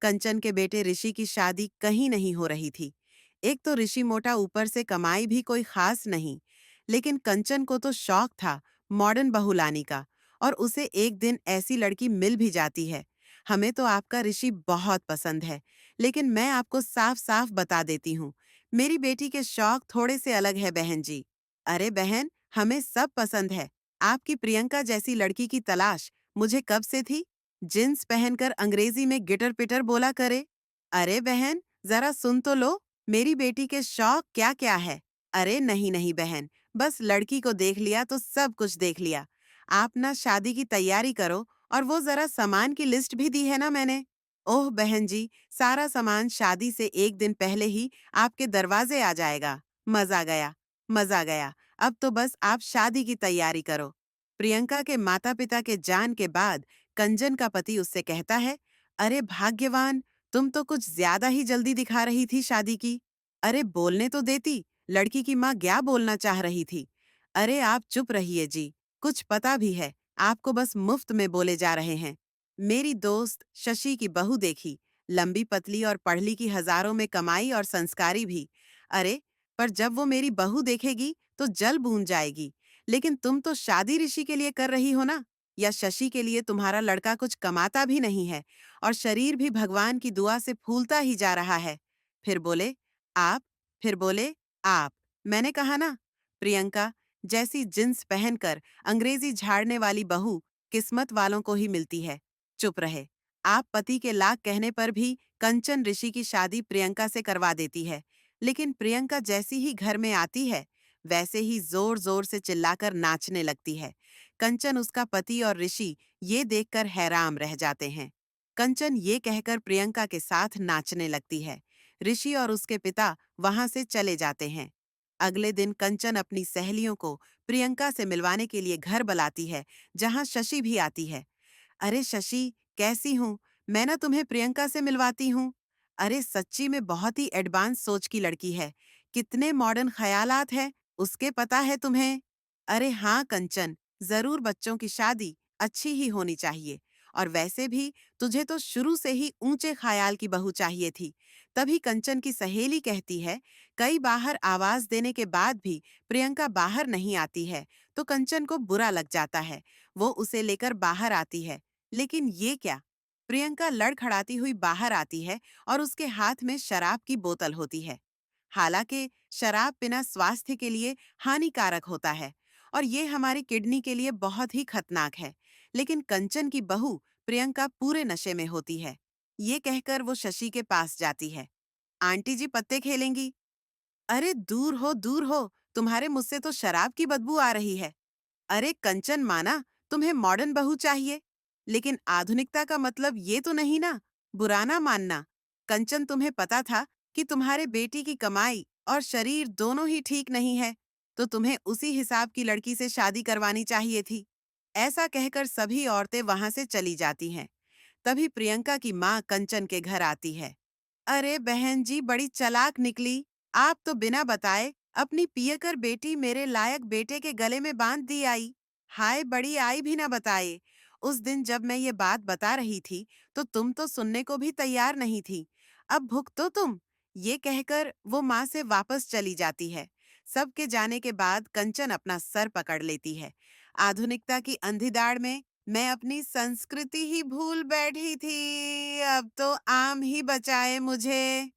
कंचन के बेटे ऋषि की शादी कहीं नहीं हो रही थी। एक तो ऋषि मोटा, ऊपर से कमाई भी कोई खास नहीं। लेकिन कंचन को तो शौक था मॉडर्न बहू लाने का, और उसे एक दिन ऐसी लड़की मिल भी जाती है। हमें तो आपका ऋषि बहुत पसंद है, लेकिन मैं आपको साफ साफ बता देती हूँ, मेरी बेटी के शौक थोड़े से अलग है बहन जी। अरे बहन, हमें सब पसंद है। आपकी प्रियंका जैसी लड़की की तलाश मुझे कब से थी। जींस पहनकर अंग्रेजी में गिटर पिटर बोला करे। अरे बहन, जरा सुन तो लो, मेरी बेटी के शौक क्या क्या है। अरे नहीं नहीं बहन, बस लड़की को देख लिया तो सब कुछ देख लिया। आप ना शादी की तैयारी करो, और वो जरा सामान की लिस्ट भी दी है ना मैंने। ओह बहन जी, सारा सामान शादी से एक दिन पहले ही आपके दरवाजे आ जाएगा। मजा गया, मजा गया। अब तो बस आप शादी की तैयारी करो। प्रियंका के माता पिता के जान के बाद कंचन का पति उससे कहता है, अरे भाग्यवान, तुम तो कुछ ज्यादा ही जल्दी दिखा रही थी शादी की। अरे बोलने तो देती, लड़की की माँ क्या बोलना चाह रही थी। अरे आप चुप रहिए जी, कुछ पता भी है, आपको बस मुफ्त में बोले जा रहे हैं। मेरी दोस्त शशि की बहू देखी, लंबी पतली और पढ़ लिखी, हजारों में कमाई और संस्कारी भी। अरे पर जब वो मेरी बहू देखेगी तो जल बून जाएगी। लेकिन तुम तो शादी ऋषि के लिए कर रही हो ना, या शशि के लिए। तुम्हारा लड़का कुछ कमाता भी नहीं है, और शरीर भी भगवान की दुआ से फूलता ही जा रहा है। फिर बोले आप, फिर बोले आप। मैंने कहा ना, प्रियंका जैसी जींस पहनकर अंग्रेजी झाड़ने वाली बहू किस्मत वालों को ही मिलती है। चुप रहे। आप पति के लाख कहने पर भी कंचन ऋषि की शादी प्रियंका से करवा देती है। लेकिन प्रियंका जैसी ही घर में आती है, वैसे ही जोर जोर से चिल्लाकर नाचने लगती है। कंचन, उसका पति और ऋषि ये देखकर हैरान रह जाते हैं। कंचन ये कहकर प्रियंका के साथ नाचने लगती है। ऋषि और उसके पिता वहां से चले जाते हैं। अगले दिन कंचन अपनी सहेलियों को प्रियंका से मिलवाने के लिए घर बुलाती है, जहां शशि भी आती है। अरे शशि, कैसी हूँ? मैं ना तुम्हें प्रियंका से मिलवाती हूँ। अरे सच्ची में बहुत ही एडवांस सोच की लड़की है। कितने मॉडर्न ख्यालात हैं, उसके पता है तुम्हें? अरे हाँ कंचन, जरूर बच्चों की शादी अच्छी ही होनी चाहिए। और वैसे भी तुझे तो शुरू से ही ऊंचे ख्याल की बहू चाहिए थी। तभी कंचन की सहेली कहती है, कई बाहर आवाज देने के बाद भी प्रियंका बाहर नहीं आती है, तो कंचन को बुरा लग जाता है। वो उसे लेकर बाहर आती है। लेकिन ये क्या, प्रियंका लड़खड़ाती हुई बाहर आती है, और उसके हाथ में शराब की बोतल होती है। हालांकि शराब पीना स्वास्थ्य के लिए हानिकारक होता है, और ये हमारी किडनी के लिए बहुत ही खतरनाक है। लेकिन कंचन की बहू प्रियंका पूरे नशे में होती है। ये कहकर वो शशि के पास जाती है। आंटी जी पत्ते खेलेंगी? अरे दूर हो, तुम्हारे मुझसे तो शराब की बदबू आ रही है। अरे कंचन, माना तुम्हें मॉडर्न बहू चाहिए, लेकिन आधुनिकता का मतलब ये तो नहीं ना, बुरा ना मानना। कंचन, तुम्हें पता था कि तुम्हारे बेटी की कमाई और शरीर दोनों ही ठीक नहीं है, तो तुम्हें उसी हिसाब की लड़की से शादी करवानी चाहिए थी। ऐसा कहकर सभी औरतें वहां से चली जाती हैं। तभी प्रियंका की माँ कंचन के घर आती है। अरे बहन जी, बड़ी चालाक निकली। आप तो बिना बताए अपनी पियकर बेटी मेरे लायक बेटे के गले में बांध दी आई। हाय, बड़ी आई भी ना बताए। उस दिन जब मैं ये बात बता रही थी, तो तुम तो सुनने को भी तैयार नहीं थी। अब भुगतो तुम। ये कहकर वो माँ से वापस चली जाती है। सबके जाने के बाद कंचन अपना सर पकड़ लेती है। आधुनिकता की अंधी में मैं अपनी संस्कृति ही भूल बैठी थी। अब तो आम ही बचाए मुझे।